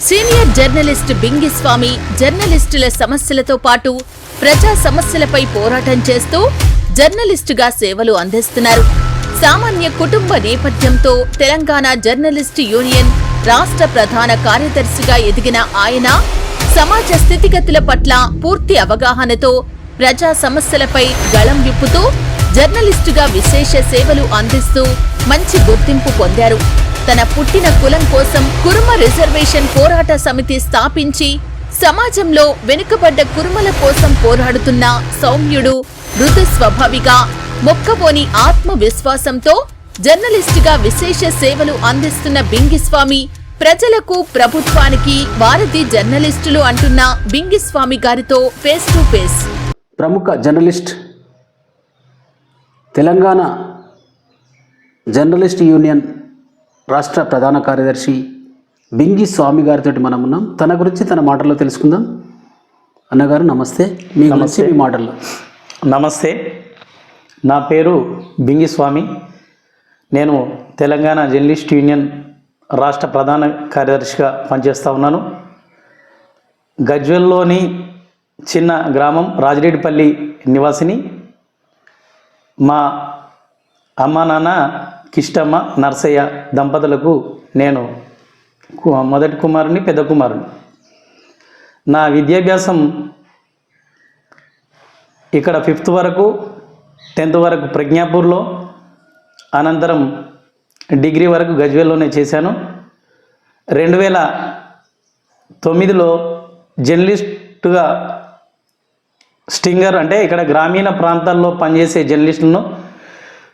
Senior journalist బింగిస్వామి జర్నలిస్టుల సమస్యలతో పాటు ప్రజా సమస్యలపై పోరాటం చేస్తూ జర్నలిస్టుగా సేవలు అందిస్తున్నారు. సామాన్య కుటుంబ నేపథ్యంతో తెలంగాణ జర్నలిస్టు యూనియన్ రాష్ట్ర ప్రధాన కార్యదర్శిగా ఎదిగిన ఆయన సమాజ స్థితిగతుల పట్ల పూర్తి అవగాహనతో ప్రజా సమస్యలపై గళం విప్పుతూ జర్నలిస్టుగా విశేష సేవలు అందిస్తూ మంచి గుర్తింపు పొందారు. తన పుట్టిన కులం కోసం కురుమ రిజర్వేషన్ పోరాట సమితి స్థాపించి సమాజంలో వెనుకబడ్డ కురుమల కోసం పోరాడుతున్న సౌమ్యుడు, మృదు స్వభావిగా, మొక్కవోని ఆత్మవిశ్వాసంతో జర్నలిస్టుగా విశేష సేవలు అందిస్తున్న బింగిస్వామి ప్రజలకు, ప్రభుత్వానికి వారధి జర్నలిస్టులు అంటున్న బింగిస్వామి గారితో ఫేస్ టు ఫేస్. ప్రముఖ జర్నలిస్ట్, తెలంగాణ జర్నలిస్ట్ యూనియన్ రాష్ట్ర ప్రధాన కార్యదర్శి బింగిస్వామి గారితో మనం ఉన్నాం. తన గురించి తన మాటల్లో తెలుసుకుందాం. అన్నగారు నమస్తే. మీ గురించి మీ మాటల్లో. నమస్తే, నా పేరు బింగిస్వామి. నేను తెలంగాణ జర్నలిస్ట్ యూనియన్ రాష్ట్ర ప్రధాన కార్యదర్శిగా పనిచేస్తూ ఉన్నాను. గజ్వెల్లోని చిన్న గ్రామం రాజిరెడ్డిపల్లి నివాసిని. మా అమ్మ నాన్న కిష్టమ్మ, నర్సయ్య దంపతులకు నేను మొదటి కుమారుని, పెద్ద కుమారుని. నా విద్యాభ్యాసం ఇక్కడ 5th వరకు, 10th వరకు ప్రజ్ఞాపూర్లో, అనంతరం డిగ్రీ వరకు గజ్వేల్లోనే చేశాను. 2009లో జర్నలిస్టుగా స్టింగర్, అంటే ఇక్కడ గ్రామీణ ప్రాంతాల్లో పనిచేసే జర్నలిస్టులను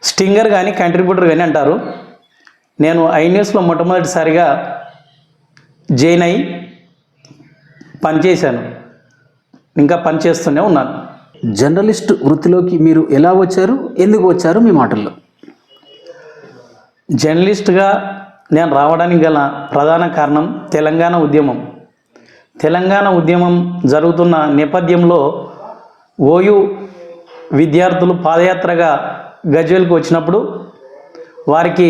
స్టింగర్ కానీ కంట్రిబ్యూటర్ కానీ అంటారు. నేను ఐన్యూస్లో మొట్టమొదటిసారిగా జాయిన్ అయ్యి పనిచేశాను. ఇంకా పనిచేస్తూనే ఉన్నాను. జర్నలిస్ట్ వృత్తిలోకి మీరు ఎలా వచ్చారు, ఎందుకు వచ్చారు, మీ మాటల్లో. జర్నలిస్ట్గా నేను రావడానికి గల ప్రధాన కారణం తెలంగాణ ఉద్యమం. తెలంగాణ ఉద్యమం జరుగుతున్న నేపథ్యంలో ఓయూ విద్యార్థులు పాదయాత్రగా గజ్వేల్కి వచ్చినప్పుడు వారికి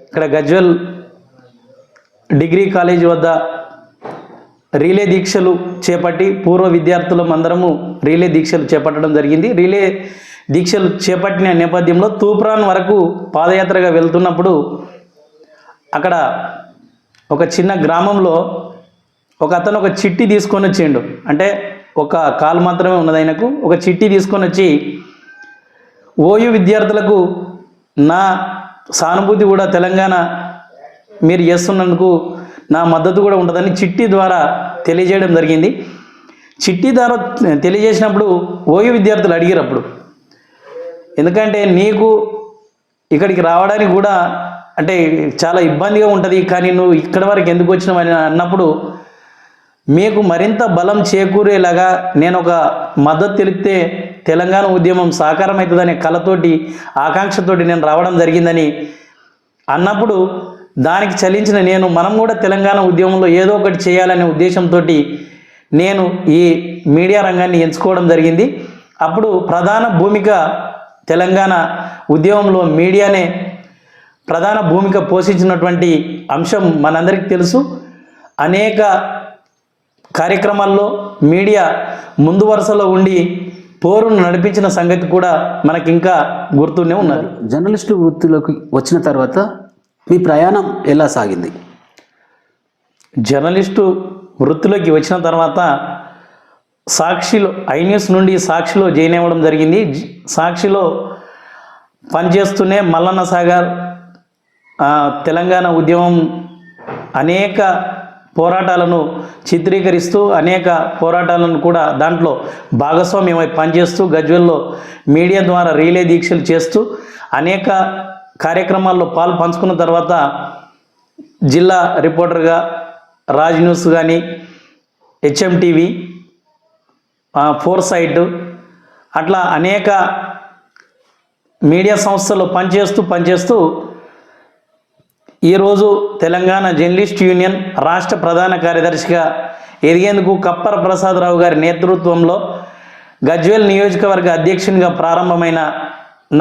ఇక్కడ గజ్వేల్ డిగ్రీ కాలేజీ వద్ద రిలే దీక్షలు చేపట్టి, పూర్వ విద్యార్థులం అందరము రిలే దీక్షలు చేపట్టడం జరిగింది. రిలే దీక్షలు చేపట్టిన నేపథ్యంలో తూప్రాన్ వరకు పాదయాత్రగా వెళ్తున్నప్పుడు అక్కడ ఒక చిన్న గ్రామంలో ఒక అతను ఒక చిట్టి తీసుకొని వచ్చిండు. అంటే ఒక కాలు మాత్రమే ఉన్నది ఆయనకు. ఒక చిట్టి తీసుకొని వచ్చి ఓయూ విద్యార్థులకు నా సానుభూతి కూడా, తెలంగాణ మీరు చేస్తున్నందుకు నా మద్దతు కూడా ఉంటుందని చిట్టి ద్వారా తెలియజేయడం జరిగింది. చిట్టి ద్వారా తెలియజేసినప్పుడు ఓయూ విద్యార్థులు అడిగారు అప్పుడు, ఎందుకంటే నీకు ఇక్కడికి రావడానికి కూడా అంటే చాలా ఇబ్బందిగా ఉంటుంది, కానీ నువ్వు ఇక్కడ వరకు ఎందుకు వచ్చినావు అని అన్నప్పుడు మీకు మరింత బలం చేకూరేలాగా నేను ఒక మద్దతు తెలిపితే తెలంగాణ ఉద్యమం సాకారం అవుతుందనే కళతోటి, ఆకాంక్షతోటి నేను రావడం జరిగిందని అన్నప్పుడు దానికి చలించిన నేను, మనం కూడా తెలంగాణ ఉద్యమంలో ఏదో ఒకటి చేయాలనే ఉద్దేశంతో నేను ఈ మీడియా రంగాన్ని ఎంచుకోవడం జరిగింది. అప్పుడు ప్రధాన భూమిక తెలంగాణ ఉద్యమంలో మీడియానే ప్రధాన భూమిక పోషించినటువంటి అంశం మనందరికీ తెలుసు. అనేక కార్యక్రమాల్లో మీడియా ముందు వరుసలో ఉండి పోరును నడిపించిన సంగతి కూడా మనకి ఇంకా గుర్తునే ఉన్నది. జర్నలిస్టు వృత్తిలోకి వచ్చిన తర్వాత మీ ప్రయాణం ఎలా సాగింది? జర్నలిస్టు వృత్తిలోకి వచ్చిన తర్వాత సాక్షిలో, ఐన్యూస్ నుండి సాక్షిలో జాయిన్ అవ్వడం జరిగింది. సాక్షిలో పనిచేస్తూనే మల్లన్న సాగర్, తెలంగాణ ఉద్యమం అనేక పోరాటాలను చిత్రీకరిస్తూ, అనేక పోరాటాలను కూడా దాంట్లో భాగస్వామ్యమై పనిచేస్తూ, గజ్వెల్లో మీడియా ద్వారా రిలే దీక్షలు చేస్తూ అనేక కార్యక్రమాల్లో పాలు పంచుకున్న తర్వాత జిల్లా రిపోర్టర్గా రాజ్ న్యూస్ కానీ, HMTV, ఫోర్సైట్, అట్లా అనేక మీడియా సంస్థల్లో పనిచేస్తూ ఈరోజు తెలంగాణ జర్నలిస్ట్ యూనియన్ రాష్ట్ర ప్రధాన కార్యదర్శిగా ఎదిగేందుకు కప్పర ప్రసాదరావు గారి నేతృత్వంలో గజ్వేల్ నియోజకవర్గ అధ్యక్షునిగా ప్రారంభమైన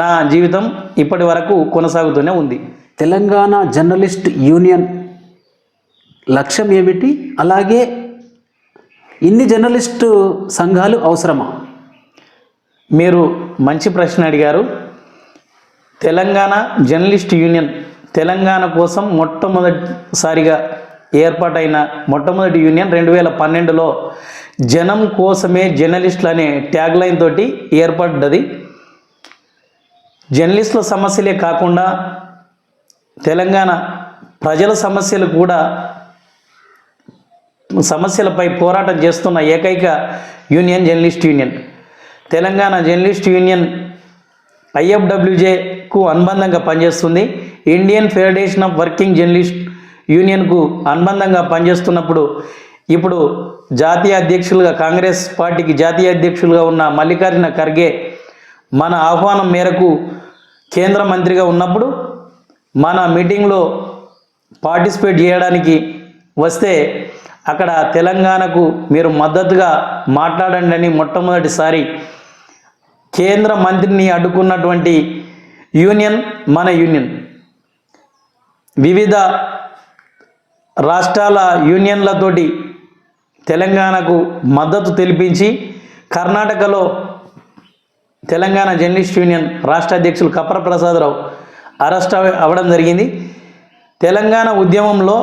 నా జీవితం ఇప్పటి వరకు కొనసాగుతూనే ఉంది. తెలంగాణ జర్నలిస్ట్ యూనియన్ లక్ష్యం ఏమిటి? అలాగే ఇన్ని జర్నలిస్టు సంఘాలు అవసరమా? మీరు మంచి ప్రశ్న అడిగారు. తెలంగాణ జర్నలిస్ట్ యూనియన్ తెలంగాణ కోసం మొట్టమొదటిసారిగా ఏర్పాటైన మొట్టమొదటి యూనియన్ 2012లో జనం కోసమే జర్నలిస్టులు అనే ట్యాగ్ లైన్ తోటి ఏర్పడ్డది. జర్నలిస్టుల సమస్యలే కాకుండా తెలంగాణ ప్రజల సమస్యలు కూడా సమస్యలపై పోరాటం చేస్తున్న ఏకైక union journalist union. Telangana journalist union IFWJకు అనుబంధంగా పనిచేస్తుంది. Indian federation of working journalist యూనియన్కు అనుబంధంగా పనిచేస్తున్నప్పుడు ఇప్పుడు జాతీయ అధ్యక్షులుగా కాంగ్రెస్ పార్టీకి జాతీయ అధ్యక్షులుగా ఉన్న మల్లికార్జున ఖర్గే మన ఆహ్వానం మేరకు కేంద్ర మంత్రిగా ఉన్నప్పుడు మన మీటింగ్లో పార్టిసిపేట్ చేయడానికి వస్తే అక్కడ తెలంగాణకు మీరు మద్దతుగా మాట్లాడండి అని మొట్టమొదటిసారి కేంద్ర మంత్రిని అడ్డుకున్నటువంటి యూనియన్ మన యూనియన్. వివిధ రాష్ట్రాల యూనియన్లతోటి తెలంగాణకు మద్దతు తెలిపించి కర్ణాటకలో తెలంగాణ జర్నలిస్ట్ యూనియన్ రాష్ట్ర అధ్యక్షులు కప్ర ప్రసాదరావు అరెస్ట్ అవ్వడం జరిగింది. తెలంగాణ ఉద్యమంలో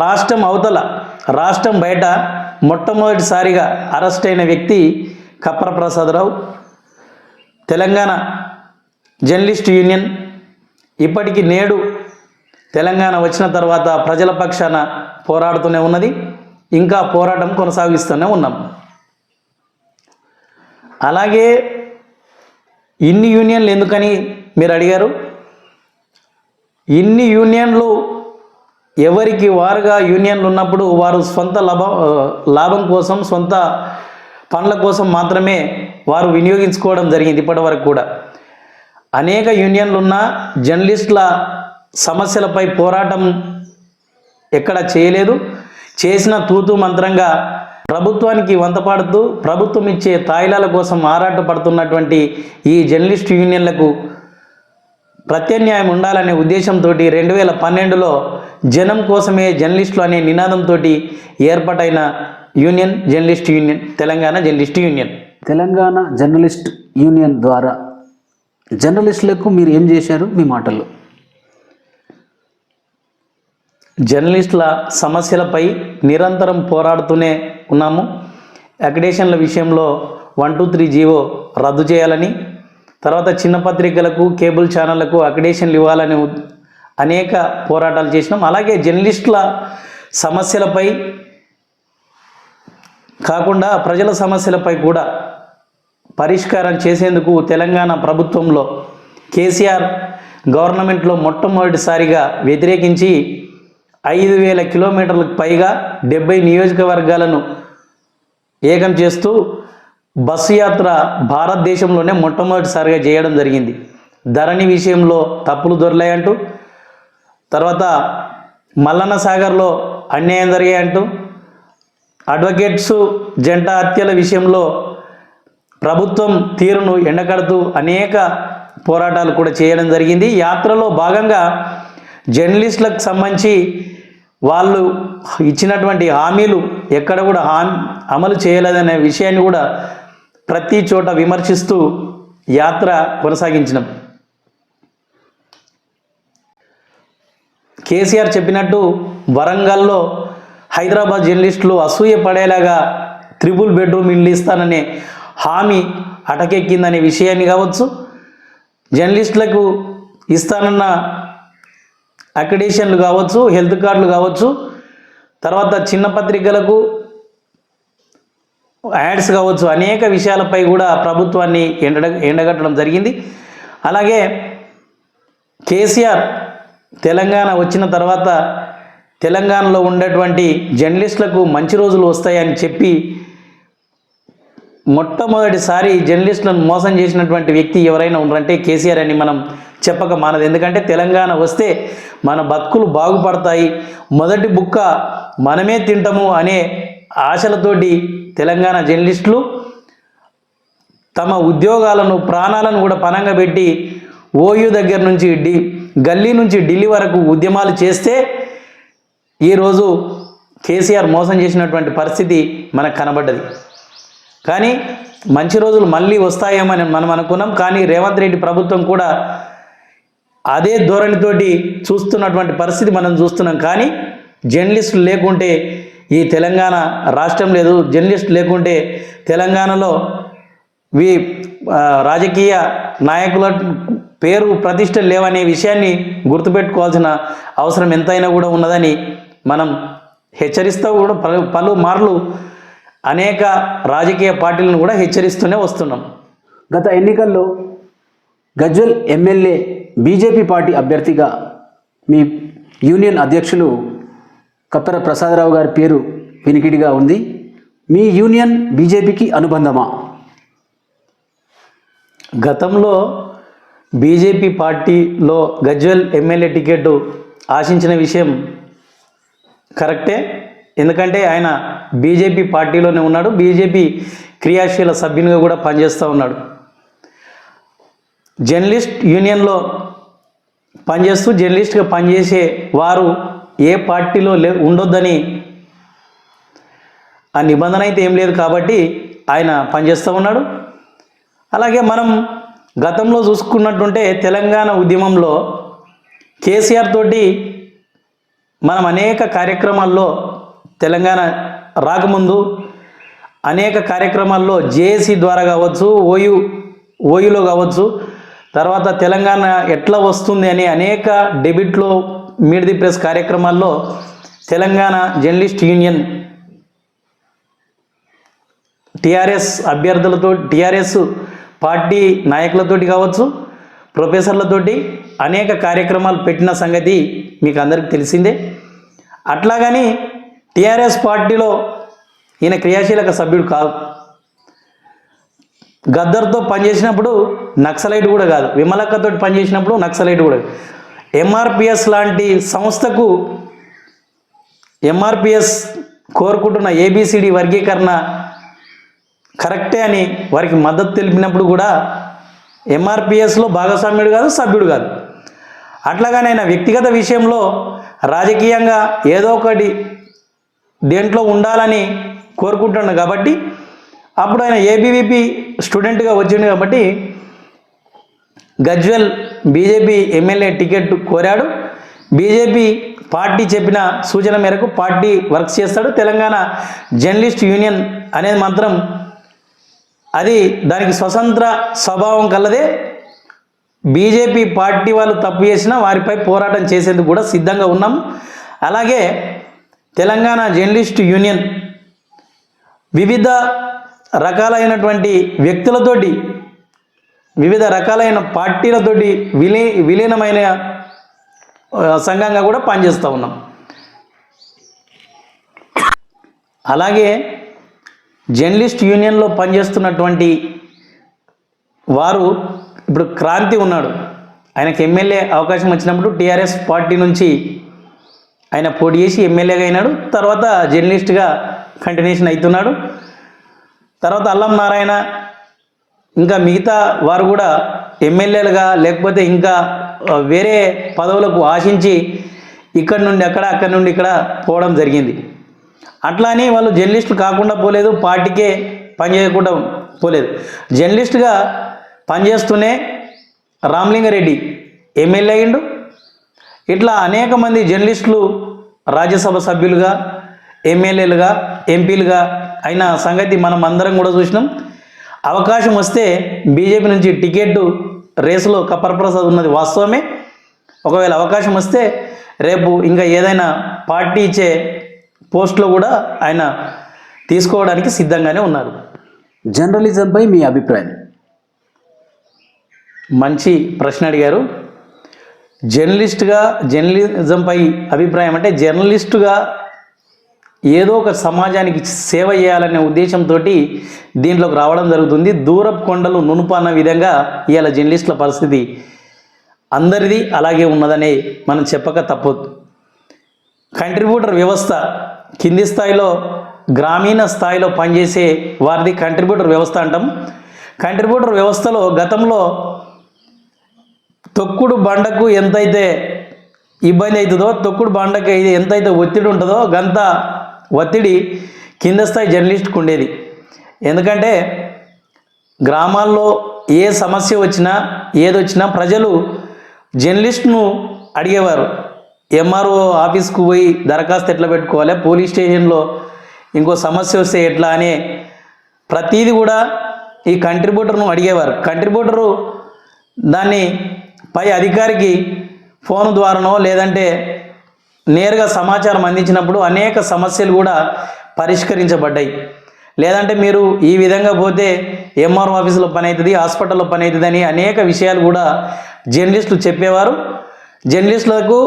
రాష్ట్రం అవతల రాష్ట్రం బయట మొట్టమొదటిసారిగా అరెస్ట్ అయిన వ్యక్తి కప్ర ప్రసాదరావు. తెలంగాణ జర్నలిస్ట్ యూనియన్ ఇప్పటికీ నేడు తెలంగాణ వచ్చిన తర్వాత ప్రజల పక్షాన పోరాడుతూనే ఉన్నది. ఇంకా పోరాటం కొనసాగిస్తూనే ఉన్నాం. అలాగే ఇన్ని యూనియన్లు ఎందుకని మీరు అడిగారు. ఇన్ని యూనియన్లు ఎవరికి వారుగా యూనియన్లు ఉన్నప్పుడు వారు సొంత లాభం కోసం సొంత పనుల కోసం మాత్రమే వారు వినియోగించుకోవడం జరిగింది. ఇప్పటి వరకు కూడా అనేక యూనియన్లు ఉన్న జర్నలిస్టుల సమస్యలపై పోరాటం ఎక్కడ చేయలేదు. చేసిన తూతూ మంత్రంగా ప్రభుత్వానికి వంతపాడుతూ ప్రభుత్వం ఇచ్చే తాయిలాల కోసం ఆరాటపడుతున్నటువంటి ఈ జర్నలిస్ట్ యూనియన్లకు ప్రత్యామ్నాయం ఉండాలనే ఉద్దేశంతో 2012లో జనం కోసమే జర్నలిస్టులు అనే నినాదంతో ఏర్పాటైన union journalist union Telangana journalist union. Telangana journalist union ద్వారా జర్నలిస్టులకు మీరు ఏం చేశారు మీ మాటల్లో? జర్నలిస్టుల సమస్యలపై నిరంతరం పోరాడుతూనే ఉన్నాము. అక్రిడేషన్ల విషయంలో 123 జీవో రద్దు చేయాలని, తర్వాత చిన్న పత్రికలకు కేబుల్ ఛానళ్లకు అక్రిడేషన్లు ఇవ్వాలని అనేక పోరాటాలు చేసినాం. అలాగే జర్నలిస్టుల సమస్యలపై కాకుండా ప్రజల సమస్యలపై కూడా పరిష్కారం చేసేందుకు తెలంగాణ ప్రభుత్వంలో కేసీఆర్ గవర్నమెంట్లో మొట్టమొదటిసారిగా వ్యతిరేకించి 5,000 కిలోమీటర్లకు పైగా 70 నియోజకవర్గాలను ఏకం చేస్తూ బస్సు యాత్ర భారతదేశంలోనే మొట్టమొదటిసారిగా చేయడం జరిగింది. ధరణి విషయంలో తప్పులు దొరలాయంటూ, తర్వాత మల్లన్న సాగర్లో అన్యాయం జరిగాయంటూ, అడ్వకేట్స్ జంట హత్యల విషయంలో ప్రభుత్వం తీరును ఎండకడుతూ అనేక పోరాటాలు కూడా చేయడం జరిగింది. యాత్రలో భాగంగా జర్నలిస్టులకు సంబంధించి వాళ్ళు ఇచ్చినటువంటి హామీలు ఎక్కడ కూడా అమలు చేయలేదనే విషయాన్ని కూడా ప్రతి చోట విమర్శిస్తూ యాత్ర కొనసాగించినాం. కేసీఆర్ చెప్పినట్టు వరంగల్లో హైదరాబాద్ జర్నలిస్టులు అసూయ పడేలాగా 3 బెడ్రూమ్ ఇల్లు ఇస్తాననే హామీ అటకెక్కిందనే విషయాన్ని కావచ్చు, జర్నలిస్టులకు ఇస్తానన్న అక్రిడేషన్లు కావచ్చు, హెల్త్ కార్డులు కావచ్చు, తర్వాత చిన్న పత్రికలకు యాడ్స్ కావచ్చు, అనేక విషయాలపై కూడా ప్రభుత్వాన్ని ఎండగట్టడం జరిగింది. అలాగే కేసీఆర్ తెలంగాణ వచ్చిన తర్వాత తెలంగాణలో ఉండేటువంటి జర్నలిస్టులకు మంచి రోజులు వస్తాయని చెప్పి మొట్టమొదటిసారి జర్నలిస్టులను మోసం చేసినటువంటి వ్యక్తి ఎవరైనా ఉన్నారంటే కేసీఆర్ అని మనం చెప్పక మానదు. ఎందుకంటే తెలంగాణ వస్తే మన బతుకులు బాగుపడతాయి, మొదటి బుక్క మనమే తింటాము అనే ఆశలతోటి తెలంగాణ జర్నలిస్టులు తమ ఉద్యోగాలను ప్రాణాలను కూడా పణంగా పెట్టి ఓయూ దగ్గర నుంచి గల్లీ నుంచి ఢిల్లీ వరకు ఉద్యమాలు చేస్తే ఈరోజు కేసీఆర్ మోసం చేసినటువంటి పరిస్థితి మనకు కనబడ్డది. కానీ మంచి రోజులు మళ్ళీ వస్తాయేమని మనం అనుకున్నాం. కానీ రేవంత్ రెడ్డి ప్రభుత్వం కూడా అదే ధోరణితోటి చూస్తున్నటువంటి పరిస్థితి మనం చూస్తున్నాం. కానీ జర్నలిస్టులు లేకుంటే ఈ తెలంగాణ రాష్ట్రం లేదు. జర్నలిస్టులు లేకుంటే తెలంగాణలో రాజకీయ నాయకుల పేరు ప్రతిష్ట లేవనే విషయాన్ని గుర్తుపెట్టుకోవాల్సిన అవసరం ఎంతైనా కూడా ఉన్నదని మనం హెచ్చరిస్తూ కూడా పలుమార్లు అనేక రాజకీయ పార్టీలను కూడా హెచ్చరిస్తూనే వస్తున్నాం. గత ఎన్నికల్లో గజ్వెల్ ఎమ్మెల్యే బీజేపీ పార్టీ అభ్యర్థిగా మీ యూనియన్ అధ్యక్షులు కప్పెర ప్రసాదరావు గారి పేరు వినికిడిగా ఉంది. మీ యూనియన్ బీజేపీకి అనుబంధమా? గతంలో బీజేపీ పార్టీలో గజ్వెల్ ఎమ్మెల్యే టికెట్ ఆశించిన విషయం కరెక్టే. ఎందుకంటే ఆయన బీజేపీ పార్టీలోనే ఉన్నాడు. బీజేపీ క్రియాశీల సభ్యునిగా కూడా పనిచేస్తూ ఉన్నాడు. జర్నలిస్ట్ యూనియన్లో పనిచేస్తూ జర్నలిస్ట్గా పనిచేసే వారు ఏ పార్టీలో ఉండొద్దని ఆ నిబంధన అయితే ఏం లేదు కాబట్టి ఆయన పనిచేస్తూ ఉన్నాడు. అలాగే మనం గతంలో చూసుకున్నట్టుంటే తెలంగాణ ఉద్యమంలో కేసీఆర్ తోటి మనం అనేక కార్యక్రమాల్లో తెలంగాణ రాకముందు అనేక కార్యక్రమాల్లో జేఏసీ ద్వారా కావచ్చు, ఓయూలో కావచ్చు, తర్వాత తెలంగాణ ఎట్లా వస్తుంది అని అనేక డెబిట్లో మీట్ ది ప్రెస్ కార్యక్రమాల్లో తెలంగాణ జర్నలిస్ట్ యూనియన్ టీఆర్ఎస్ అభ్యర్థులతో, టీఆర్ఎస్ పార్టీ నాయకులతోటి కావచ్చు, ప్రొఫెసర్లతోటి అనేక కార్యక్రమాలు పెట్టిన సంగతి మీకు అందరికీ తెలిసిందే. అట్లాగని టీఆర్ఎస్ పార్టీలో ఈయన క్రియాశీలక సభ్యుడు కాదు. గద్దర్తో పనిచేసినప్పుడు నక్సలైట్ కూడా కాదు. విమలక్కతో పనిచేసినప్పుడు నక్సలైట్ కూడా. ఎంఆర్పిఎస్ లాంటి సంస్థకు ఎంఆర్పిఎస్ కోరుకుంటున్న ఏబిసిడి వర్గీకరణ కరెక్టే అని వారికి మద్దతు తెలిపినప్పుడు కూడా ఎంఆర్పిఎస్లో భాగస్వామ్యుడు కాదు, సభ్యుడు కాదు. అట్లాగానే ఆయన వ్యక్తిగత విషయంలో రాజకీయంగా ఏదో ఒకటి దేంట్లో ఉండాలని కోరుకుంటున్నాడు కాబట్టి అప్పుడు ఆయన ఏబీవీపీ స్టూడెంట్గా వచ్చింది కాబట్టి గజ్వెల్ బీజేపీ ఎమ్మెల్యే టికెట్ కోరాడు. బీజేపీ పార్టీ చెప్పిన సూచన మేరకు పార్టీ వర్క్ చేస్తాడు. తెలంగాణ జర్నలిస్ట్ యూనియన్ అనేది మాత్రం అది దానికి స్వతంత్ర స్వభావం కలదే. బీజేపీ పార్టీ వాళ్ళు తప్పు చేసినా వారిపై పోరాటం చేసేందుకు కూడా సిద్ధంగా ఉన్నాం. అలాగే తెలంగాణ జర్నలిస్ట్ యూనియన్ వివిధ రకాలైనటువంటి వ్యక్తులతోటి, వివిధ రకాలైన పార్టీలతోటి విలీనమైన సంఘంగా కూడా పనిచేస్తూ ఉన్నాం. అలాగే జర్నలిస్ట్ యూనియన్లో పనిచేస్తున్నటువంటి వారు ఇప్పుడు క్రాంతి ఉన్నాడు. ఆయనకు ఎమ్మెల్యే అవకాశం వచ్చినప్పుడు టీఆర్ఎస్ పార్టీ నుంచి ఆయన పోటీ చేసి ఎమ్మెల్యేగా అయినాడు. తర్వాత జర్నలిస్ట్గా కంటిన్యూషన్ అవుతున్నాడు. తర్వాత అల్లం నారాయణ ఇంకా మిగతా వారు కూడా ఎమ్మెల్యేలుగా లేకపోతే ఇంకా వేరే పదవులకు ఆశించి ఇక్కడి నుండి అక్కడ, అక్కడి నుండి ఇక్కడ పోవడం జరిగింది. అట్లా అని వాళ్ళు జర్నలిస్టులు కాకుండా పోలేదు, పార్టీకే పనిచేయకుండా పోలేదు. జర్నలిస్టుగా పనిచేస్తూనే రామలింగారెడ్డి ఎమ్మెల్యే అయ్యిండు. ఇట్లా అనేక మంది జర్నలిస్టులు రాజ్యసభ సభ్యులుగా, ఎమ్మెల్యేలుగా, ఎంపీలుగా అయిన సంగతి మనం అందరం కూడా చూసినాం. అవకాశం వస్తే బీజేపీ నుంచి టికెట్ రేసులో కప్పర ప్రసాద్ ఉన్నది వాస్తవమే. ఒకవేళ అవకాశం వస్తే రేపు ఇంకా ఏదైనా పార్టీ ఇచ్చే పోస్ట్లో కూడా ఆయన తీసుకోవడానికి సిద్ధంగానే ఉన్నారు. జర్నలిజంపై మీ అభిప్రాయం? మంచి ప్రశ్న అడిగారు. జర్నలిజంపై అభిప్రాయం అంటే జర్నలిస్టుగా ఏదో ఒక సమాజానికి సేవ చేయాలనే ఉద్దేశంతో దీంట్లోకి రావడం జరుగుతుంది. దూరపు కొండలు నునుపు అన్న విధంగా ఇవాళ జర్నలిస్టుల పరిస్థితి అందరిది అలాగే ఉన్నదని మనం చెప్పక తప్పదు. కంట్రిబ్యూటర్ వ్యవస్థ కింది స్థాయిలో, గ్రామీణ స్థాయిలో పనిచేసే వారిది కంట్రిబ్యూటర్ వ్యవస్థ అంటాం. కంట్రిబ్యూటర్ వ్యవస్థలో గతంలో తొక్కుడు బండకు ఎంతైతే ఇబ్బంది అవుతుందో, తొక్కుడు బండకి ఎంతైతే ఒత్తిడి ఉంటుందో గంత ఒత్తిడి కింద స్థాయి జర్నలిస్ట్కి ఉండేది. ఎందుకంటే గ్రామాల్లో ఏ సమస్య వచ్చినా ఏదొచ్చినా ప్రజలు జర్నలిస్ట్ను అడిగేవారు. ఎంఆర్ఓ ఆఫీస్కు పోయి దరఖాస్తు ఎట్లా పెట్టుకోవాలి, పోలీస్ స్టేషన్లో ఇంకో సమస్య వస్తే ఎట్లా అనే ప్రతీది కూడా ఈ కంట్రిబ్యూటర్ను అడిగేవారు. కంట్రిబ్యూటరు దాన్ని పై అధికారికి ఫోన్ ద్వారానో లేదంటే నేరుగా సమాచారం అందించినప్పుడు అనేక సమస్యలు కూడా పరిష్కరించబడ్డాయి. లేదంటే మీరు ఈ విధంగా పోతే ఎంఆర్ఓ ఆఫీసులో పని అవుతుంది, హాస్పిటల్లో పని అవుతుంది అని అనేక విషయాలు కూడా జర్నలిస్టులు చెప్పేవారు. జర్నలిస్టులకు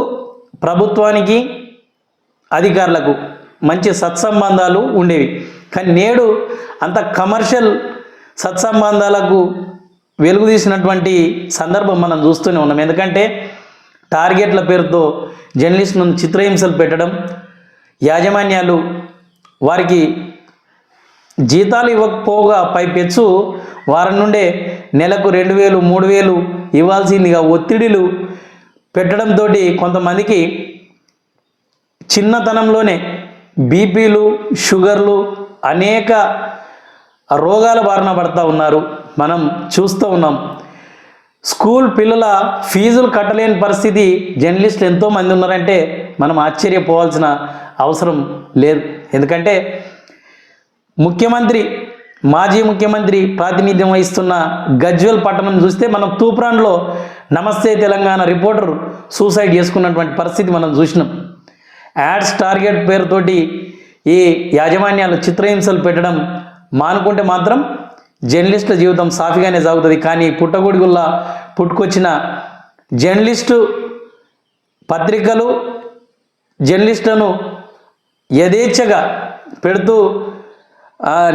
ప్రభుత్వానికి అధికారులకు మంచి సత్సంబంధాలు ఉండేవి. కానీ నేడు అంత కమర్షియల్ సత్సంబంధాలకు వెలుగు తీసినటువంటి సందర్భం మనం చూస్తూనే ఉన్నాం. ఎందుకంటే టార్గెట్ల పేరుతో జర్నలిస్టులను చిత్రహింసలు పెట్టడం, యాజమాన్యాలు వారికి జీతాలు ఇవ్వకపోగా పైపెచ్చు వారం నుండే నెలకు 2,000 3,000 ఇవ్వాల్సిందిగా ఒత్తిడిలు పెట్టడంతో కొంతమందికి చిన్నతనంలోనే బీపీలు, షుగర్లు, అనేక రోగాల బారిన పడుతూ ఉన్నారు. మనం చూస్తూ ఉన్నాం. స్కూల్ పిల్లల ఫీజులు కట్టలేని పరిస్థితి జర్నలిస్టులు ఎంతోమంది ఉన్నారంటే మనం ఆశ్చర్యపోవాల్సిన అవసరం లేదు. ఎందుకంటే మాజీ ముఖ్యమంత్రి ప్రాతినిధ్యం వహిస్తున్న గజ్వేల్ పట్టణం చూస్తే మనం తూప్రాన్లో నమస్తే తెలంగాణ రిపోర్టర్ సూసైడ్ చేసుకున్నటువంటి పరిస్థితి మనం చూసినాం. యాడ్స్ టార్గెట్ పేరుతోటి ఈ యాజమాన్యాలు చిత్రహింసలు పెట్టడం మానుకుంటే మాత్రం జర్నలిస్టుల జీవితం సాఫీగానే సాగుతుంది. కానీ పుట్టగొడుగుల్లా పుట్టుకొచ్చిన జర్నలిస్టు పత్రికలు జర్నలిస్టులను యథేచ్ఛగా పెడుతూ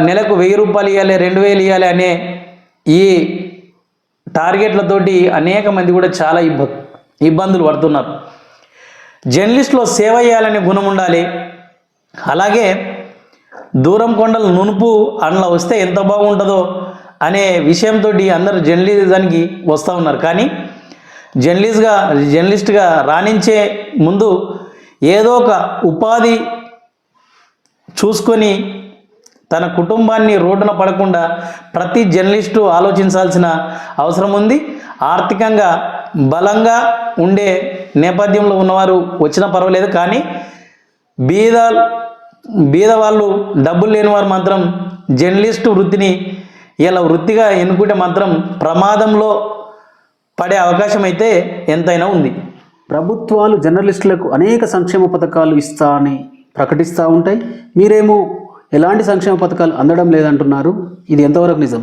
నెలకు 1,000 రూపాయలు ఇవ్వాలి, 2,000 ఇవ్వాలి అనే ఈ టార్గెట్లతోటి అనేక మంది కూడా చాలా ఇబ్బందులు పడుతున్నారు. జర్నలిస్టులో సేవ చేయాలనే గుణం ఉండాలి. అలాగే దూరం కొండలు నునుపు అందులో వస్తే ఎంత బాగుంటుందో అనే విషయంతో అందరూ జర్నలిజానికి వస్తూ ఉన్నారు. కానీ జర్నలిస్ట్గా రాణించే ముందు ఏదో ఒక ఉపాధి చూసుకొని తన కుటుంబాన్ని రోడ్డున పడకుండా ప్రతి జర్నలిస్టు ఆలోచించాల్సిన అవసరం ఉంది. ఆర్థికంగా బలంగా ఉండే నేపథ్యంలో ఉన్నవారు వచ్చినా పర్వాలేదు. కానీ బీద వాళ్ళు, డబ్బులు లేని వారు మాత్రం జర్నలిస్టు వృత్తిని ఇలా వృత్తిగా ఎన్నుకుంటే మాత్రం ప్రమాదంలో పడే అవకాశం అయితే ఎంతైనా ఉంది. ప్రభుత్వాలు జర్నలిస్టులకు అనేక సంక్షేమ పథకాలు ఇస్తా అని ప్రకటిస్తూ ఉంటాయి. మీరేమో ఎలాంటి సంక్షేమ పథకాలు అందడం లేదంటున్నారు. ఇది ఎంతవరకు నిజం?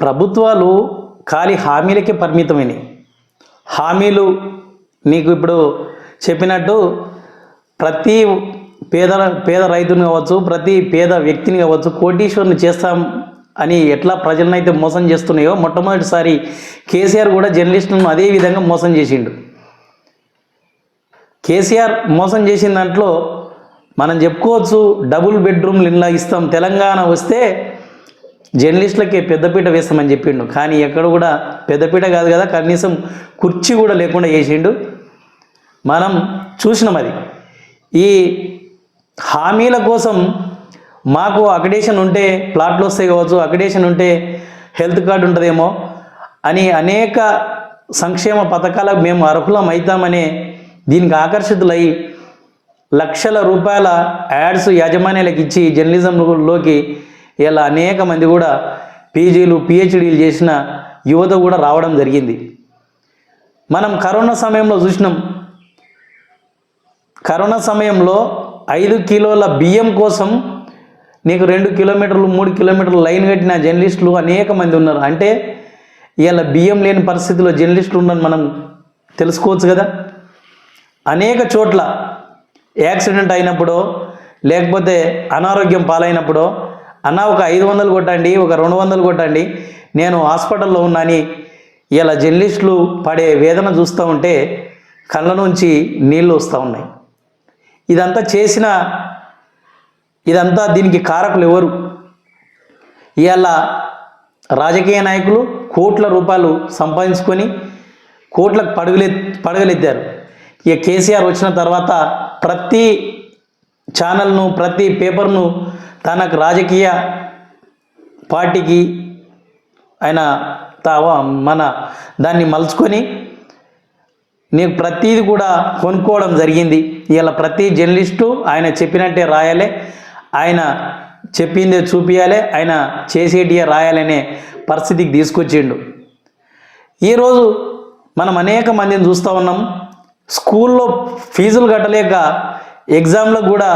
ప్రభుత్వాలు ఖాళీ హామీలకే పరిమితమైనవి. హామీలు నీకు ఇప్పుడు చెప్పినట్టు ప్రతి పేద రైతుని కావచ్చు, ప్రతి పేద వ్యక్తిని కావచ్చు కోటీశ్వరుని చేస్తాం అని ఎట్లా ప్రజలనైతే మోసం చేస్తున్నాయో మొట్టమొదటిసారి కేసీఆర్ కూడా జర్నలిస్టులను అదే విధంగా మోసం చేసిండు. కేసీఆర్ మోసం చేసిన దాంట్లో మనం చెప్పుకోవచ్చు, డబుల్ బెడ్రూమ్లు ఇళ్ళ ఇస్తాం, తెలంగాణ వస్తే జర్నలిస్టులకి పెద్దపీట వేస్తామని చెప్పిండు. కానీ ఎక్కడ కూడా పెద్దపీట కాదు కదా, కనీసం కుర్చీ కూడా లేకుండా చేసిండు. మనం చూసినాం అది. ఈ హామీల కోసం మాకు అకడేషన్ ఉంటే ప్లాట్లు వస్తాయి కావచ్చు, అకడేషన్ ఉంటే హెల్త్ కార్డు ఉంటుందేమో అని అనేక సంక్షేమ పథకాలకు మేము అర్హులం అవుతామనే దీనికి ఆకర్షితులై లక్షల రూపాయల యాడ్స్ యాజమాన్యాలకు ఇచ్చి జర్నలిజంలోకి ఇలా అనేక మంది కూడా పీజీలు పిహెచ్డీలు చేసిన యువత కూడా రావడం జరిగింది. మనం కరోనా సమయంలో చూసినాం. కరోనా సమయంలో 5 కిలోల బియ్యం కోసం నీకు 2 కిలోమీటర్లు 3 కిలోమీటర్లు లైన్ కట్టిన జర్నలిస్టులు అనేక మంది ఉన్నారు. అంటే ఇలా బియ్యం లేని పరిస్థితిలో జర్నలిస్టులు ఉండని మనం తెలుసుకోవచ్చు కదా. అనేక చోట్ల యాక్సిడెంట్ అయినప్పుడు లేకపోతే అనారోగ్యం పాలైనప్పుడు అన్న ఒక 500 కొట్టండి, ఒక 200 కొట్టండి, నేను హాస్పిటల్లో ఉన్నాని ఇలా జర్నలిస్టులు పడే వేదన చూస్తూ ఉంటే కళ్ళ నుంచి నీళ్ళు వస్తూ ఉన్నాయి. ఇదంతా దీనికి కారకులు ఎవరు? ఇవాళ రాజకీయ నాయకులు కోట్ల రూపాయలు సంపాదించుకొని కోట్లకు పడగలెత్తారు. ఇక కేసీఆర్ వచ్చిన తర్వాత ప్రతి ఛానల్ను, ప్రతి పేపర్ను తనకు రాజకీయ పార్టీకి ఆయన మన దాన్ని మలుచుకొని నీకు ప్రతీది కూడా కొనుక్కోవడం జరిగింది. ఇలా ప్రతి జర్నలిస్టు ఆయన చెప్పినట్టే రాయాలి, ఆయన చెప్పిందే చూపించాలి, ఆయన చేసేటియే రాయాలనే పరిస్థితికి తీసుకొచ్చిండు. ఈరోజు మనం అనేక మందిని చూస్తూ ఉన్నాం, స్కూల్లో ఫీజులు కట్టలేక ఎగ్జామ్లో కూడా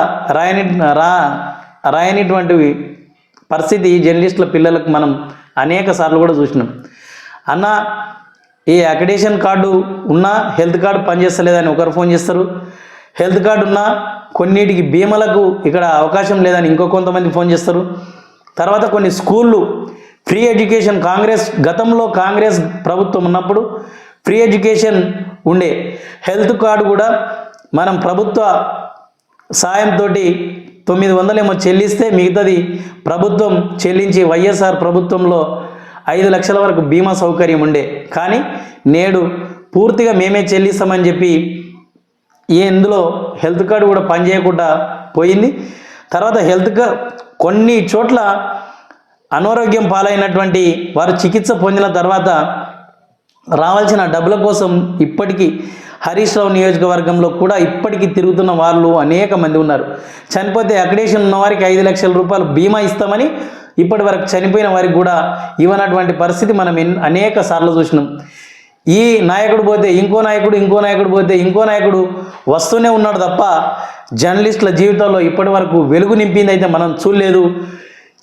రాయనిటువంటివి పరిస్థితి జర్నలిస్టుల పిల్లలకు మనం అనేక సార్లు కూడా చూసినాం. అన్న ఈ అక్రిడిటేషన్ కార్డు ఉన్నా హెల్త్ కార్డు పనిచేస్తలేదని ఒకరు ఫోన్ చేస్తారు, హెల్త్ కార్డు ఉన్నా కొన్నిటికి బీమాలకు ఇక్కడ అవకాశం లేదని ఇంకో కొంతమంది ఫోన్ చేస్తారు. తర్వాత కొన్ని స్కూళ్ళు ఫ్రీ ఎడ్యుకేషన్, గతంలో కాంగ్రెస్ ప్రభుత్వం ఉన్నప్పుడు ఫ్రీ ఎడ్యుకేషన్ ఉండే, హెల్త్ కార్డు కూడా మనం ప్రభుత్వ సాయంతో 900 ఏమో చెల్లిస్తే మిగతాది ప్రభుత్వం చెల్లించి వైఎస్ఆర్ ప్రభుత్వంలో 5 లక్షల వరకు బీమా సౌకర్యం ఉండే. కానీ నేడు పూర్తిగా మేమే చెల్లిస్తామని చెప్పి ఇందులో హెల్త్ కార్డు కూడా పనిచేయకుండా పోయింది. తర్వాత కొన్ని చోట్ల అనారోగ్యం పాలైనటువంటి వారు చికిత్స పొందిన తర్వాత రావాల్సిన డబ్బుల కోసం ఇప్పటికీ హరీష్ రావు నియోజకవర్గంలో కూడా ఇప్పటికీ తిరుగుతున్న వాళ్ళు అనేక మంది ఉన్నారు. చనిపోతే అక్రిడిటేషన్ ఉన్న వారికి 5 లక్షల రూపాయలు బీమా ఇస్తామని ఇప్పటి వరకు చనిపోయిన వారికి కూడా ఇవ్వనటువంటి పరిస్థితి మనం అనేక సార్లు చూసినాం. ఈ నాయకుడు పోతే ఇంకో నాయకుడు పోతే ఇంకో నాయకుడు వస్తూనే ఉన్నాడు తప్ప జర్నలిస్టుల జీవితాల్లో ఇప్పటి వరకు వెలుగు నింపింది అయితే మనం చూడలేదు.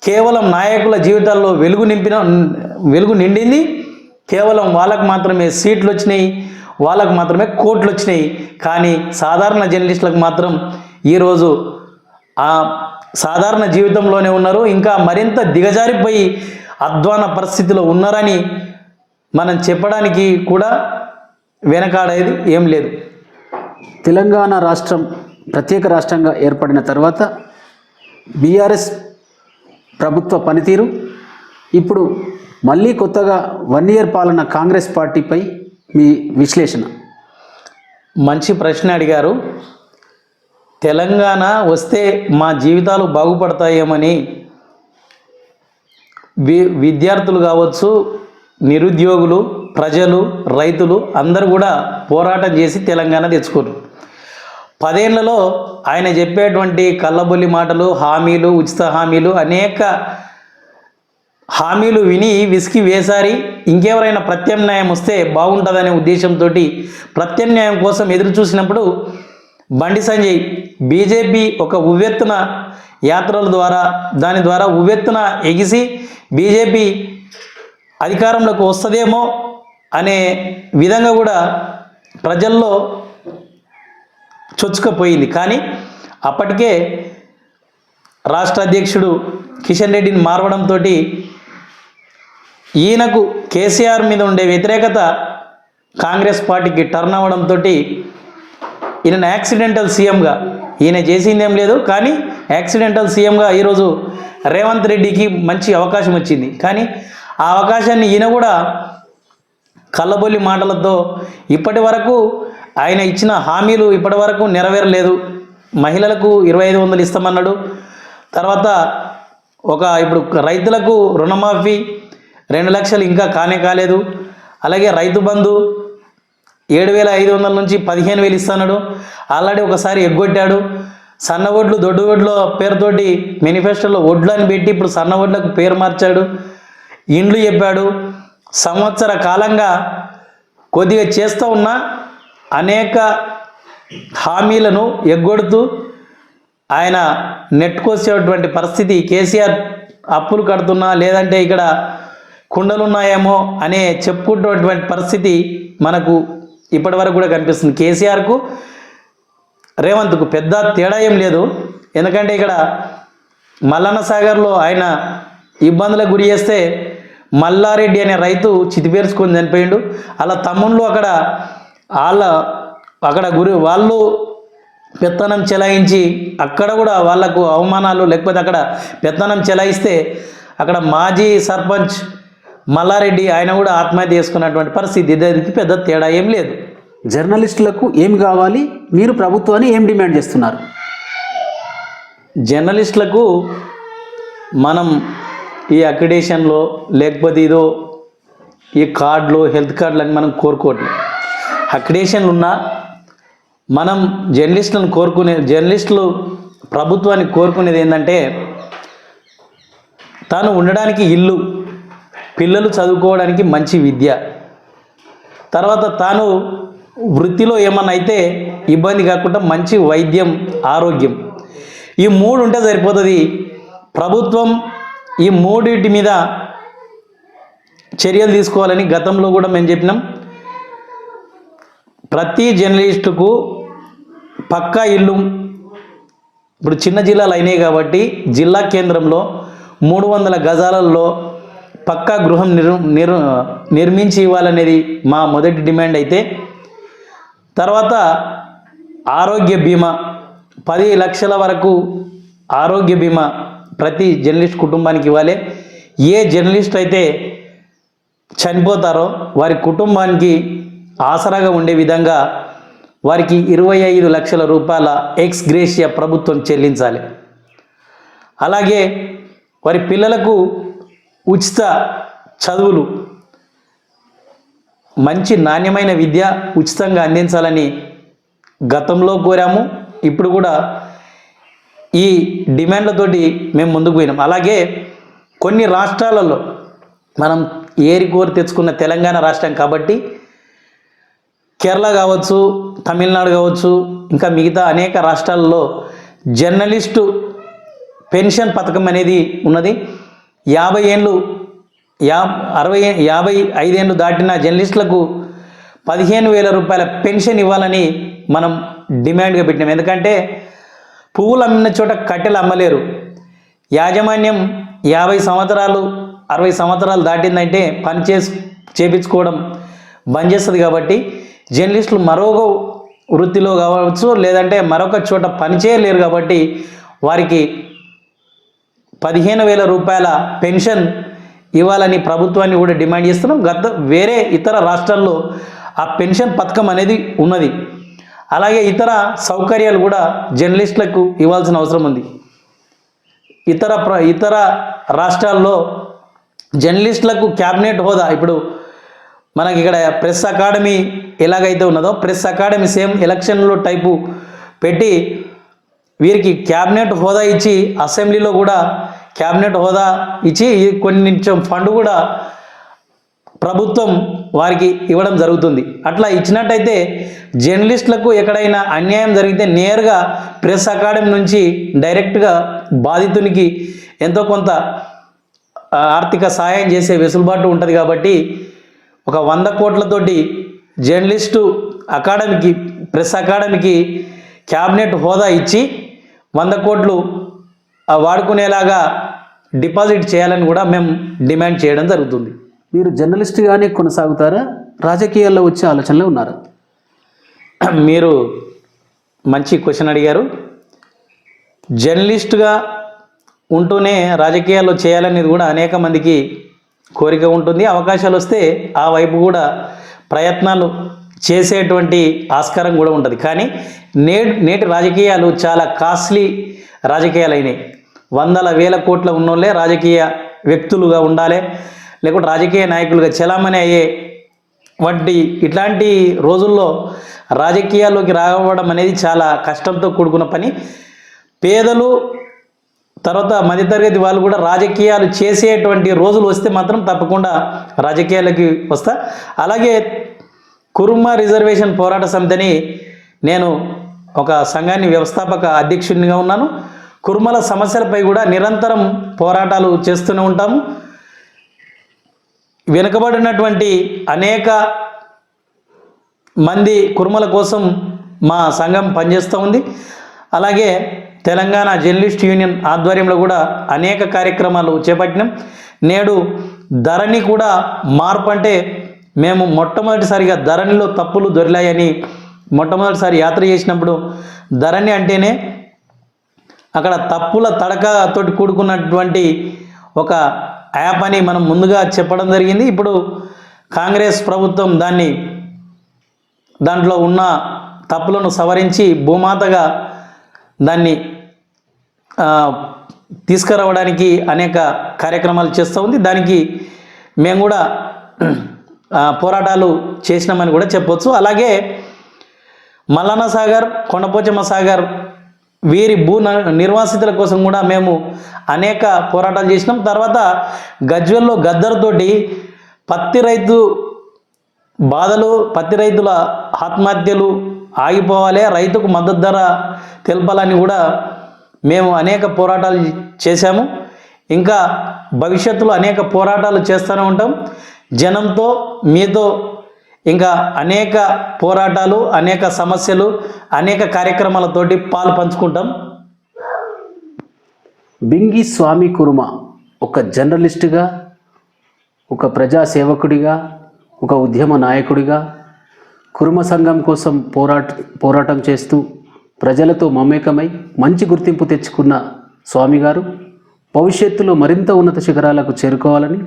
కేవలం నాయకుల జీవితాల్లో వెలుగు నిండింది. కేవలం వాళ్ళకు మాత్రమే సీట్లు వచ్చినాయి, వాళ్ళకు మాత్రమే కోట్లు వచ్చినాయి. కానీ సాధారణ జర్నలిస్టులకు మాత్రం ఈరోజు ఆ సాధారణ జీవితంలోనే ఉన్నారు, ఇంకా మరింత దిగజారిపోయి అధ్వాన పరిస్థితిలో ఉన్నారని మనం చెప్పడానికి కూడా వెనకాడేది ఏం లేదు. తెలంగాణ రాష్ట్రం ప్రత్యేక రాష్ట్రంగా ఏర్పడిన తర్వాత బీఆర్ఎస్ ప్రభుత్వ పనితీరు, ఇప్పుడు మళ్ళీ కొత్తగా 1 ఇయర్ పాలన కాంగ్రెస్ పార్టీపై మీ విశ్లేషణ. మంచి ప్రశ్న అడిగారు. తెలంగాణ వస్తే మా జీవితాలు బాగుపడతాయేమని విద్యార్థులు కావచ్చు, నిరుద్యోగులు, ప్రజలు, రైతులు అందరూ కూడా పోరాటం చేసి తెలంగాణ తెచ్చుకోరు. 10 ఏళ్లలో ఆయన చెప్పేటువంటి కళ్ళబొల్లి మాటలు, హామీలు, ఉచిత హామీలు, అనేక హామీలు విని విసికి వేసారి ఇంకెవరైనా ప్రత్యామ్నాయం వస్తే బాగుంటుందనే ఉద్దేశంతో ప్రత్యామ్నాయం కోసం ఎదురు చూసినప్పుడు బండి సంజయ్ బీజేపీ ఒక ఉవ్వెత్తున యాత్రల ద్వారా దాని ద్వారా ఉవ్వెత్తున ఎగిసి బీజేపీ అధికారంలోకి వస్తుందేమో అనే విధంగా కూడా ప్రజల్లో చొచ్చుకపోయింది. కానీ అప్పటికే రాష్ట్ర అధ్యక్షుడు కిషన్ రెడ్డిని మారవడంతో ఈయనకు కేసీఆర్ మీద ఉండే వ్యతిరేకత కాంగ్రెస్ పార్టీకి టర్న్ అవ్వడంతో ఈయన యాక్సిడెంటల్ సీఎంగా, ఈయన చేసిందేం లేదు కానీ యాక్సిడెంటల్ సీఎంగా ఈరోజు రేవంత్ రెడ్డికి మంచి అవకాశం వచ్చింది. కానీ ఆ అవకాశాన్ని ఈయన కూడా కళ్ళబొల్లి మాటలతో ఇప్పటి వరకు ఆయన ఇచ్చిన హామీలు ఇప్పటి వరకు నెరవేరలేదు. మహిళలకు 2500 ఇస్తామన్నాడు. తర్వాత ఇప్పుడు రైతులకు రుణమాఫీ 2 లక్షలు ఇంకా కాలేదు. అలాగే రైతు బంధు 7,500 నుంచి 15,000 ఇస్తున్నాడు. ఆల్రెడీ ఒకసారి ఎగ్గొట్టాడు. సన్న ఒడ్లు, దొడ్డు ఒడ్ల పేరుతోటి మేనిఫెస్టోలో ఒడ్లు అని పెట్టి ఇప్పుడు సన్న ఒడ్లకు పేరు మార్చాడు. ఇండ్లు చెప్పాడు. సంవత్సర కాలంగా కొద్దిగా చేస్తూ ఉన్న అనేక హామీలను ఎగ్గొడుతూ ఆయన నెట్టుకొచ్చేటువంటి పరిస్థితి. కేసీఆర్ అప్పులు కడుతున్నా లేదంటే ఇక్కడ కుండలున్నాయేమో అనే చెప్పుకుంటున్నటువంటి పరిస్థితి మనకు ఇప్పటి వరకు కూడా కనిపిస్తుంది. కేసీఆర్కు రేవంత్కు పెద్ద తేడా ఏం లేదు. ఎందుకంటే ఇక్కడ మల్లన్న సాగర్లో ఆయన ఇబ్బందులకు గురి చేస్తే మల్లారెడ్డి అనే రైతు చితిపేర్చుకొని చనిపోయిండు. అలా తమ్ముళ్ళు వాళ్ళు పెత్తనం చెలాయించి అక్కడ కూడా వాళ్లకు అవమానాలు, లేకపోతే అక్కడ పెత్తనం చెలాయిస్తే అక్కడ మాజీ సర్పంచ్ మల్లారెడ్డి ఆయన కూడా ఆత్మహత్య చేసుకున్నటువంటి పరిస్థితి. ఇద్దరికి పెద్ద తేడా ఏం లేదు. జర్నలిస్టులకు ఏం కావాలి, మీరు ప్రభుత్వాన్ని ఏం డిమాండ్ చేస్తున్నారు? జర్నలిస్టులకు మనం ఈ అక్రిడేషన్లో లేకపోతే ఇదో ఈ కార్డులు హెల్త్ కార్డులు అని మనం కోరుకోవట్లేదు. అక్రిడేషన్లు ఉన్నా మనం జర్నలిస్టులు ప్రభుత్వాన్ని కోరుకునేది ఏంటంటే తాను ఉండడానికి ఇల్లు, పిల్లలు చదువుకోవడానికి మంచి విద్య, తర్వాత తాను వృత్తిలో ఏమన్నా అయితే ఇబ్బంది కాకుండా మంచి వైద్యం, ఆరోగ్యం, ఈ 3 ఉంటే సరిపోతుంది. ప్రభుత్వం ఈ 3 మీద చర్యలు తీసుకోవాలని గతంలో కూడా మేము చెప్పినాం. ప్రతి జర్నలిస్టుకు పక్కా ఇల్లు, ఇప్పుడు చిన్న జిల్లాలు అయినాయి కాబట్టి జిల్లా కేంద్రంలో 300 గజాలలో పక్కా గృహం నిర్మించి ఇవ్వాలనేది మా మొదటి డిమాండ్. అయితే తర్వాత ఆరోగ్య బీమా 10 లక్షల వరకు ఆరోగ్య బీమా ప్రతి జర్నలిస్ట్ కుటుంబానికి ఇవ్వాలి. ఏ జర్నలిస్ట్ అయితే చనిపోతారో వారి కుటుంబానికి ఆసరాగా ఉండే విధంగా వారికి 25 లక్షల రూపాయల ఎక్స్ గ్రేషియా ప్రభుత్వం చెల్లించాలి. అలాగే వారి పిల్లలకు ఉచిత చదువులు, మంచి నాణ్యమైన విద్య ఉచితంగా అందించాలని గతంలో కోరాము. ఇప్పుడు కూడా ఈ డిమాండ్లతోటి మేము ముందుకు పోయినాం. అలాగే కొన్ని రాష్ట్రాలలో మనం ఏరి కోరి తెచ్చుకున్న తెలంగాణ రాష్ట్రం కాబట్టి కేరళ కావచ్చు, తమిళనాడు కావచ్చు, ఇంకా మిగతా అనేక రాష్ట్రాల్లో జర్నలిస్టు పెన్షన్ పథకం అనేది ఉన్నది. 55 ఏళ్ళు దాటిన జర్నలిస్టులకు 15,000 రూపాయల పెన్షన్ ఇవ్వాలని మనం డిమాండ్గా పెట్టినాం. ఎందుకంటే పువ్వులు అమ్మిన చోట కట్టెలు అమ్మలేరు. యాజమాన్యం 50 సంవత్సరాలు 60 సంవత్సరాలు దాటిందంటే పని చేపించుకోవడం బంద్ చేస్తుంది. కాబట్టి జర్నలిస్టులు మరొక వృత్తిలో కావచ్చు లేదంటే మరొక చోట పని చేయలేరు. కాబట్టి వారికి 15,000 రూపాయల పెన్షన్ ఇవ్వాలని ప్రభుత్వాన్ని కూడా డిమాండ్ చేస్తున్నాం. వేరే ఇతర రాష్ట్రాల్లో ఆ పెన్షన్ పథకం అనేది ఉన్నది. అలాగే ఇతర సౌకర్యాలు కూడా జర్నలిస్టులకు ఇవ్వాల్సిన అవసరం ఉంది. ఇతర రాష్ట్రాల్లో జర్నలిస్టులకు క్యాబినెట్ హోదా, ఇప్పుడు మనకి ఇక్కడ ప్రెస్ అకాడమీ ఎలాగైతే ఉన్నదో ప్రెస్ అకాడమీ సేమ్ ఎలక్షన్లో టైపు పెట్టి వీరికి క్యాబినెట్ హోదా ఇచ్చి అసెంబ్లీలో కూడా క్యాబినెట్ హోదా ఇచ్చి కొంచెం ఫండ్ కూడా ప్రభుత్వం వారికి ఇవ్వడం జరుగుతుంది. అట్లా ఇచ్చినట్టయితే జర్నలిస్టులకు ఎక్కడైనా అన్యాయం జరిగితే నేరుగా ప్రెస్ అకాడమీ నుంచి డైరెక్ట్గా బాధితునికి ఎంతో కొంత ఆర్థిక సహాయం చేసే వెసులుబాటు ఉంటుంది. కాబట్టి ఒక 100 కోట్లతోటి జర్నలిస్టు అకాడమీకి, ప్రెస్ అకాడమీకి క్యాబినెట్ హోదా ఇచ్చి 100 కోట్లు వాడుకునేలాగా డిపాజిట్ చేయాలని కూడా మేము డిమాండ్ చేయడం జరుగుతుంది. మీరు జర్నలిస్ట్గానే కొనసాగుతారా, రాజకీయాల్లో వచ్చే ఆలోచనలో ఉన్నారా? మీరు మంచి క్వశ్చన్ అడిగారు. జర్నలిస్టుగా ఉంటూనే రాజకీయాల్లో చేయాలనేది కూడా అనేక మందికి కోరిక ఉంటుంది. అవకాశాలు వస్తే ఆ వైపు కూడా ప్రయత్నాలు చేసేటువంటి ఆస్కారం కూడా ఉంటుంది. కానీ నేటి రాజకీయాలు చాలా కాస్ట్లీ రాజకీయాలు అయినాయి. 100,000 కోట్ల ఉన్నోళ్ళే రాజకీయ వ్యక్తులుగా ఉండాలి, లేకుంటే రాజకీయ నాయకులుగా చలామణి అయ్యే ఇట్లాంటి రోజుల్లో రాజకీయాల్లోకి రావడం అనేది చాలా కష్టంతో కూడుకున్న పని. పేదలు తర్వాత మధ్యతరగతి వాళ్ళు కూడా రాజకీయాలు చేసేటువంటి రోజులు వస్తే మాత్రం తప్పకుండా రాజకీయాలకి వస్తా. అలాగే కురుమ రిజర్వేషన్ పోరాట సమితిని నేను ఒక సంఘాన్ని వ్యవస్థాపక అధ్యక్షునిగా ఉన్నాను. కురుమల సమస్యలపై కూడా నిరంతరం పోరాటాలు చేస్తూనే ఉంటాము. వెనుకబడినటువంటి అనేక మంది కురుమల కోసం మా సంఘం పనిచేస్తూ ఉంది. అలాగే తెలంగాణ జర్నలిస్ట్ యూనియన్ ఆధ్వర్యంలో కూడా అనేక కార్యక్రమాలు చేపట్టినాం. నేడు ధరణి కూడా మార్పు అంటే మేము మొట్టమొదటిసారిగా ధరణిలో తప్పులు దొరిలాయని మొట్టమొదటిసారి యాత్ర చేసినప్పుడు ధరణి అంటేనే అక్కడ తప్పుల తడకతోటి కూడుకున్నటువంటి ఒక యాప్ అని మనం ముందుగా చెప్పడం జరిగింది. ఇప్పుడు కాంగ్రెస్ ప్రభుత్వం దాంట్లో ఉన్న తప్పులను సవరించి భూమాతగా దాన్ని తీసుకురావడానికి అనేక కార్యక్రమాలు చేస్తూ ఉంది. దానికి మేము కూడా పోరాటాలు చేసినామని కూడా చెప్పవచ్చు. అలాగే మల్లన్న సాగర్, కొండపోచమ్మ సాగర్ వీరి నిర్వాసితుల కోసం కూడా మేము అనేక పోరాటాలు చేసినాం. తర్వాత గజ్వెల్లో గద్దరుతోటి పత్తి రైతు బాధలు, పత్తి రైతుల ఆత్మహత్యలు ఆగిపోవాలి, రైతుకు మద్దతు ధర తెలపాలని కూడా మేము అనేక పోరాటాలు చేశాము. ఇంకా భవిష్యత్తులో అనేక పోరాటాలు చేస్తూనే ఉంటాం. జనంతో, మీతో ఇంకా అనేక పోరాటాలు, అనేక సమస్యలు, అనేక కార్యక్రమాలతోటి పాలు పంచుకుంటాం. బింగి స్వామి కుర్మ ఒక జర్నలిస్టుగా, ఒక ప్రజాసేవకుడిగా, ఒక ఉద్యమ నాయకుడిగా, కుర్మ సంఘం కోసం పోరాటం చేస్తూ ప్రజలతో మమేకమై మంచి గుర్తింపు తెచ్చుకున్న స్వామి గారు భవిష్యత్తులో మరింత ఉన్నత శిఖరాలకు చేరుకోవాలని,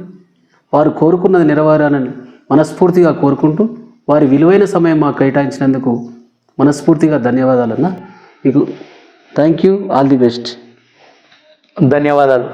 వారు కోరుకున్నది నెరవేరాలని మనస్ఫూర్తిగా కోరుకుంటూ వారి విలువైన సమయం మాకు కేటాయించినందుకు మనస్ఫూర్తిగా ధన్యవాదాలన్నా. మీకు thank you, all the best. ధన్యవాదాలు.